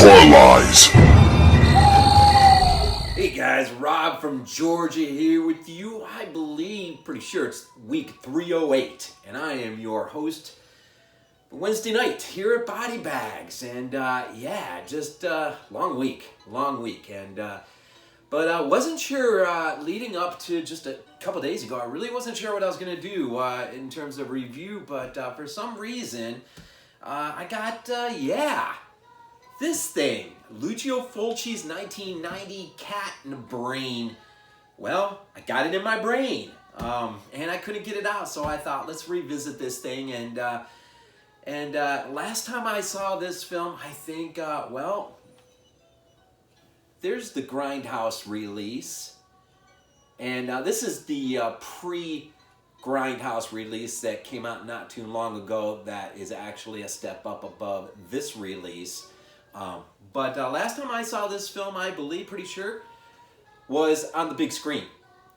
Hardcore Lies. Hey guys, Rob from Georgia here with you. I believe, pretty sure it's week 308, and I am your host for Wednesday night here at BodyBags. And just long week, and but wasn't sure leading up to just a couple days ago. I really wasn't sure what I was gonna do in terms of review, but for some reason, I got this thing, Lucio Fulci's 1990 Cat in the Brain. Well, I got it in my brain, and I couldn't get it out, so I thought, let's revisit this thing. And last time I saw this film, I think, there's the Grindhouse release, and this is the pre-Grindhouse release that came out not too long ago. That is actually a step up above this release. But last time I saw this film, I believe, pretty sure, was on the big screen.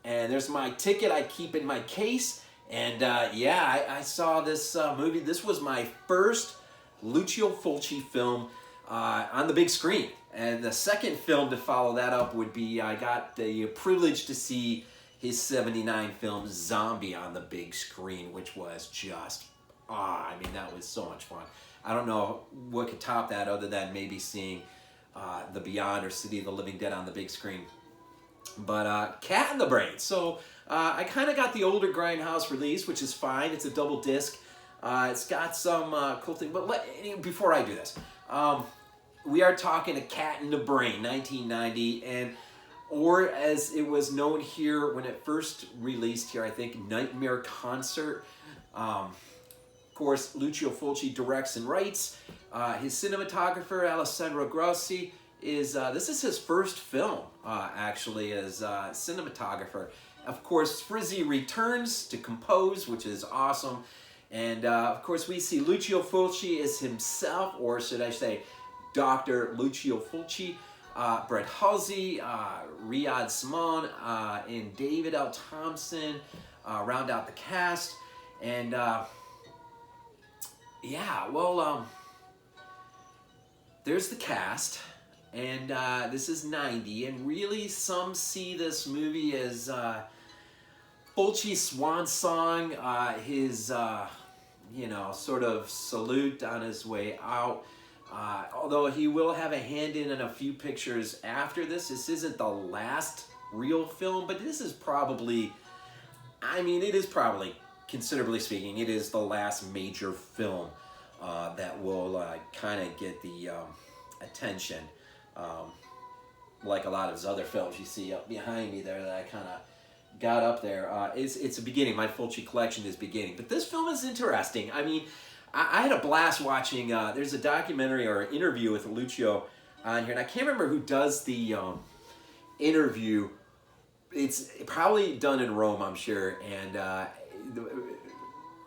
And there's my ticket I keep in my case. And I saw this movie. This was my first Lucio Fulci film on the big screen. And the second film to follow that up would be, I got the privilege to see his 79 film Zombie on the big screen, which was just, that was so much fun. I don't know what could top that other than maybe seeing The Beyond or City of the Living Dead on the big screen. But Cat in the Brain. So I kind of got the older Grindhouse release, which is fine. It's a double disc. It's got some cool thing. But before I do this, we are talking A Cat in the Brain, 1990, or as it was known here when it first released here, I think, Nightmare Concert. Of course, Lucio Fulci directs and writes. His cinematographer, Alessandro Grossi, this is his first film, actually, as cinematographer. Of course, Frizzi returns to compose, which is awesome. And, of course, we see Lucio Fulci as himself, or should I say, Dr. Lucio Fulci, Brett Halsey, Riyadh Simone, and David L. Thompson round out the cast. And, there's the cast, and this is 90, and really some see this movie as Fulci's swan song, his, sort of salute on his way out. Although he will have a hand in a few pictures after this. This isn't the last real film, but this is probably, considerably speaking, it is the last major film that will kind of get the attention, like a lot of his other films you see up behind me there that I kind of got up there. It's a beginning. My Fulci collection is beginning. But this film is interesting. I had a blast watching, there's a documentary or an interview with Lucio on here, and I can't remember who does the interview. It's probably done in Rome, I'm sure, and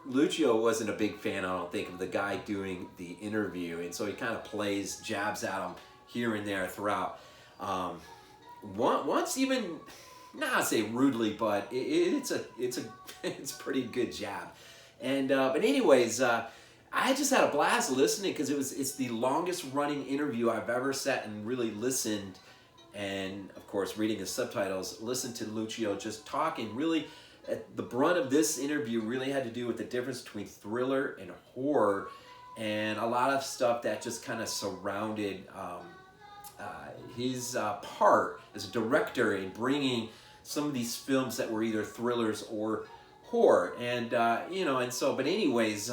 Lucio wasn't a big fan, I don't think, of the guy doing the interview, and so he kind of plays jabs at him here and there throughout. Once even, not say rudely, but it's a pretty good jab. And but anyways, I just had a blast listening because it's the longest running interview I've ever sat and really listened, and of course reading the subtitles, listened to Lucio just talking. Really, the brunt of this interview really had to do with the difference between thriller and horror, and a lot of stuff that just kind of surrounded his part as a director in bringing some of these films that were either thrillers or horror. And but anyways,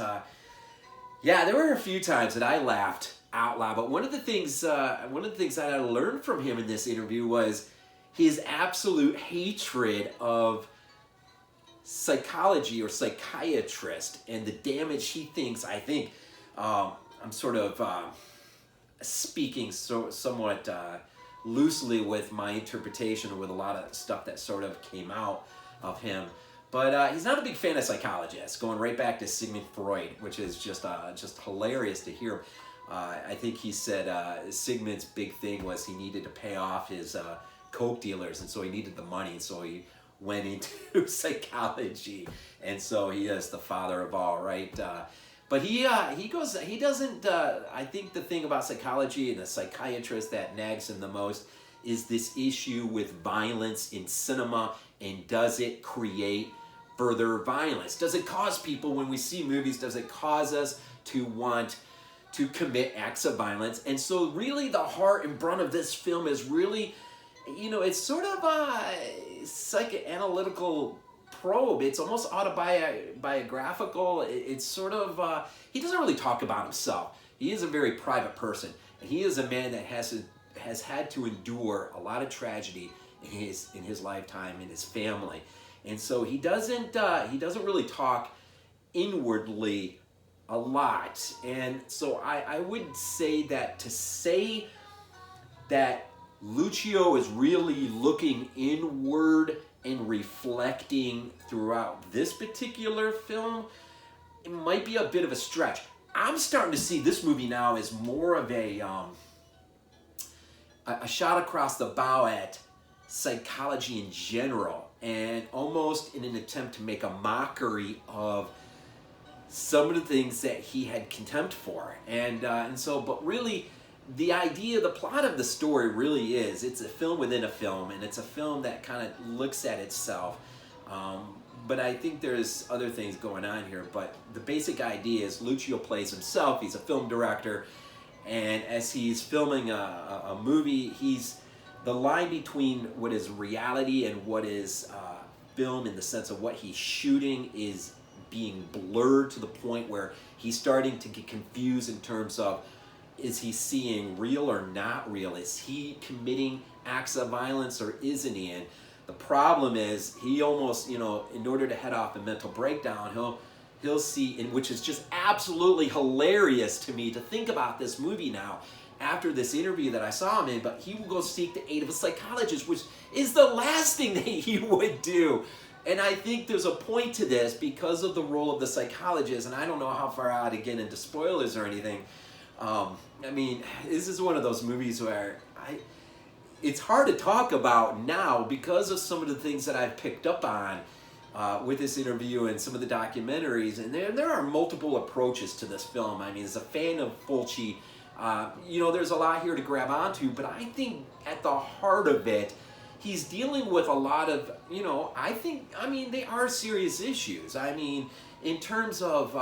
there were a few times that I laughed out loud. But one of the things that I learned from him in this interview was his absolute hatred of psychology or psychiatrist and the damage he thinks. I think I'm sort of speaking somewhat loosely with my interpretation with a lot of stuff that sort of came out of him. But he's not a big fan of psychologists, going right back to Sigmund Freud, which is just hilarious to hear. I think he said Sigmund's big thing was he needed to pay off his coke dealers, and so he needed the money, and so he went into psychology, and so he is the father of all, right? But he goes, he doesn't, I think the thing about psychology and the psychiatrist that nags him the most is this issue with violence in cinema, and does it create further violence? Does it cause people, when we see movies, does it cause us to want to commit acts of violence? And so really the heart and brunt of this film is really, you know, it's sort of a psychoanalytical probe. It's almost autobiographical. It's sort of, he doesn't really talk about himself. He is a very private person, and he is a man that has had to endure a lot of tragedy in his lifetime, in his family. And so he doesn't really talk inwardly a lot. And so I would say that to say that Lucio is really looking inward and reflecting throughout this particular film, it might be a bit of a stretch. I'm starting to see this movie now as more of a shot across the bow at psychology in general, and almost in an attempt to make a mockery of some of the things that he had contempt for. And so, but really, the idea, the plot of the story really is, it's a film within a film, and it's a film that kind of looks at itself. But I think there's other things going on here. But the basic idea is Lucio plays himself. He's a film director, and as he's filming a movie, the line between what is reality and what is film, in the sense of what he's shooting, is being blurred to the point where he's starting to get confused in terms of, is he seeing real or not real? Is he committing acts of violence or isn't he? And the problem is, he almost, you know, in order to head off a mental breakdown, he'll see, and which is just absolutely hilarious to me to think about this movie now after this interview that I saw him in, but he will go seek the aid of a psychologist, which is the last thing that he would do. And I think there's a point to this because of the role of the psychologist, and I don't know how far out to get into spoilers or anything. I mean, this is one of those movies where it's hard to talk about now because of some of the things that I've picked up on with this interview and some of the documentaries. And there are multiple approaches to this film. I mean, as a fan of Fulci, you know, there's a lot here to grab onto, but I think at the heart of it, he's dealing with a lot of, you know, I mean, they are serious issues. I mean, in terms of,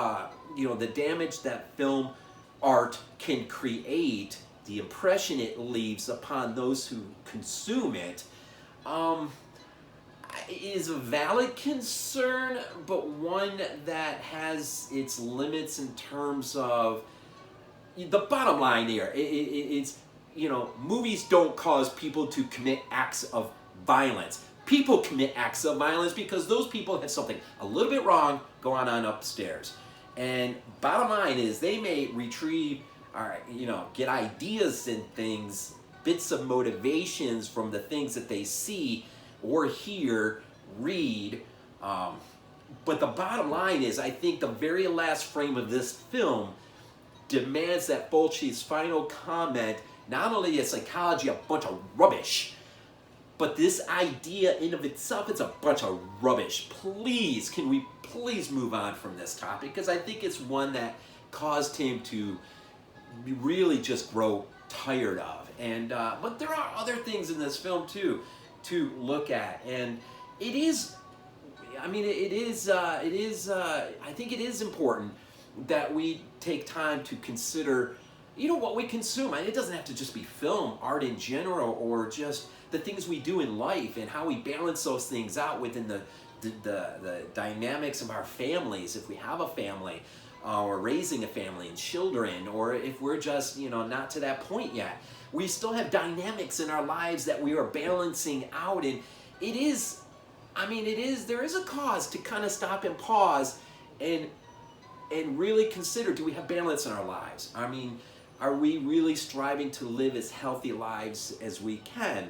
you know, the damage that film art can create, the impression it leaves upon those who consume it, is a valid concern, but one that has its limits in terms of the bottom line here. It's, you know, movies don't cause people to commit acts of violence. People commit acts of violence because those people have something a little bit wrong going on upstairs. And bottom line is, they may retrieve, or, you know, get ideas and things, bits of motivations from the things that they see or hear, read. But the bottom line is, I think the very last frame of this film demands that Fulci's final comment, not only is psychology a bunch of rubbish, but this idea in of itself, it's a bunch of rubbish. Please, can we please move on from this topic? Because I think it's one that caused him to really just grow tired of. And but there are other things in this film too to look at, and it is, I mean, I think it is important that we take time to consider, you know, what we consume. And it doesn't have to just be film, art in general, or just the things we do in life and how we balance those things out within the dynamics of our families, if we have a family, or raising a family and children, or if we're just, you know, not to that point yet. We still have dynamics in our lives that we are balancing out, and it is, I mean, there is a cause to kind of stop and pause and really consider, do we have balance in our lives? I mean, are we really striving to live as healthy lives as we can?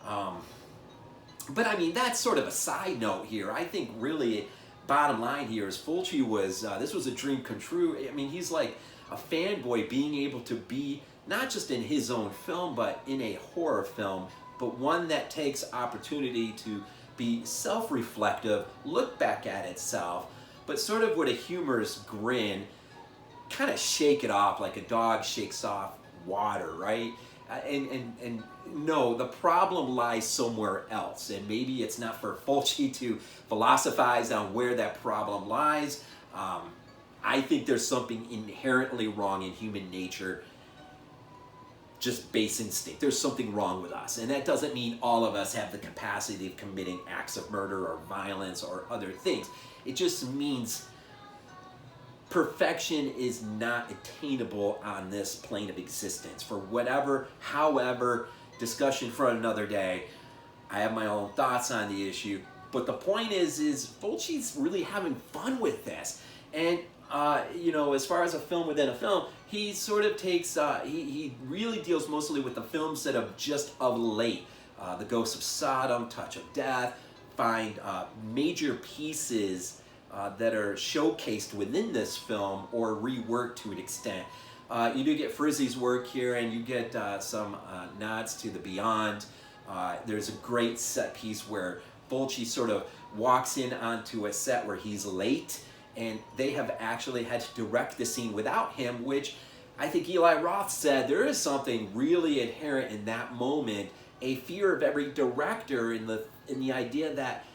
But I mean, that's sort of a side note here. I think really, bottom line here is Fulci was, this was a dream come true. I mean, he's like a fanboy being able to be, not just in his own film, but in a horror film, but one that takes opportunity to be self-reflective, look back at itself, but sort of with a humorous grin, kind of shake it off like a dog shakes off water, right? And no, the problem lies somewhere else, and maybe it's not for Fulci to philosophize on where that problem lies. I think there's something inherently wrong in human nature, just base instinct. There's something wrong with us, and that doesn't mean all of us have the capacity of committing acts of murder or violence or other things. It just means perfection is not attainable on this plane of existence. For whatever, however, discussion for another day. I have my own thoughts on the issue, but the point is Fulci's really having fun with this. And you know, as far as a film within a film, he sort of takes, he really deals mostly with the films that have just of late, The Ghost of Sodom, Touch of Death, find major pieces that are showcased within this film or reworked to an extent. You do get Frizzy's work here, and you get some nods to the Beyond. There's a great set piece where Fulci sort of walks in onto a set where he's late, and they have actually had to direct the scene without him, which I think Eli Roth said there is something really inherent in that moment, a fear of every director in the idea that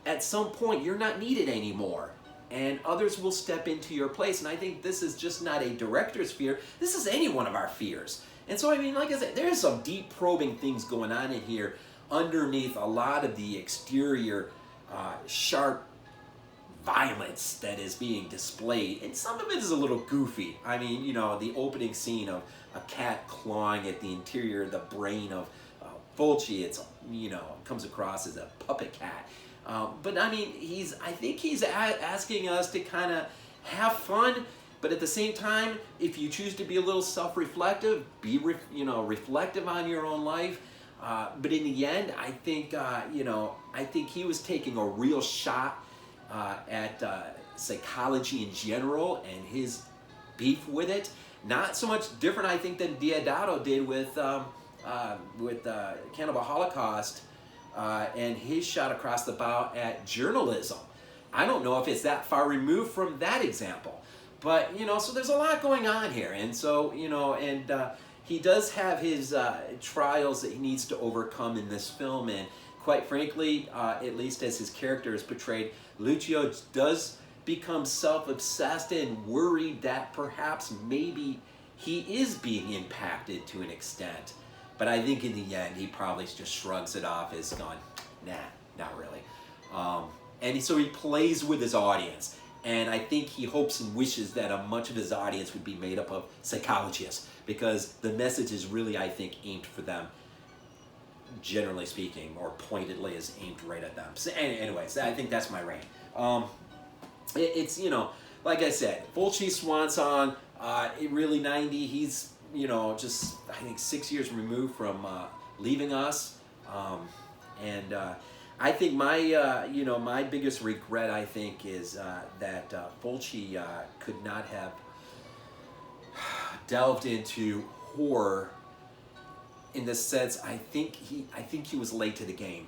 at some point you're not needed anymore and others will step into your place. And I think this is just not a director's fear, this is any one of our fears. And so, I mean, like I said, there's some deep probing things going on in here underneath a lot of the exterior sharp violence that is being displayed, and some of it is a little goofy. I mean, you know, the opening scene of a cat clawing at the interior of the brain of Fulci, it's, you know, comes across as a puppet cat. But I mean, I think he's asking us to kind of have fun, but at the same time, if you choose to be a little self-reflective, be reflective on your own life. But in the end, I think I think he was taking a real shot at psychology in general and his beef with it. Not so much different, I think, than Deodato did with Cannibal Holocaust. And his shot across the bow at journalism. I don't know if it's that far removed from that example, but you know, so there's a lot going on here, and so you know, and he does have his trials that he needs to overcome in this film, and quite frankly, at least as his character is portrayed, Lucio does become self-obsessed and worried that perhaps maybe he is being impacted to an extent. But I think in the end, he probably just shrugs it off as going, nah, not really. And so he plays with his audience. And I think he hopes and wishes that much of his audience would be made up of psychologists, because the message is really, I think, aimed for them, generally speaking, or pointedly is aimed right at them. So anyways, I think that's my rant. It's, you know, like I said, Fulci swan song, really 90, he's, you know, just, I think 6 years removed from leaving us. And I think my, you know, my biggest regret, I think, is that Fulci could not have delved into horror in the sense, I think he was late to the game.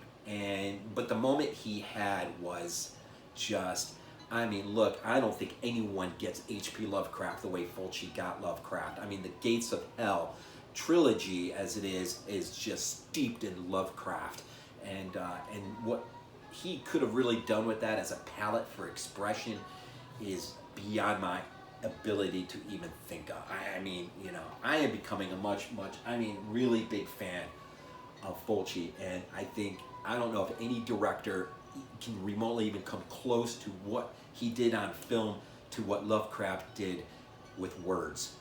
But the moment he had was just, I mean, look, I don't think anyone gets H.P. Lovecraft the way Fulci got Lovecraft. I mean, the Gates of Hell trilogy, as it is just steeped in Lovecraft. And what he could have really done with that as a palette for expression is beyond my ability to even think of. I mean, you know, I am becoming a really big fan of Fulci, and I don't know if any director can remotely even come close to what he did on film to what Lovecraft did with words.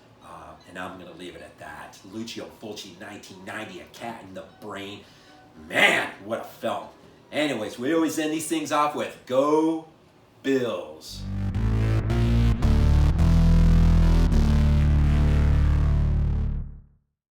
And I'm going to leave it at that. Lucio Fulci, 1990, A Cat in the Brain. Man, what a film. Anyways, we always end these things off with Go Bills.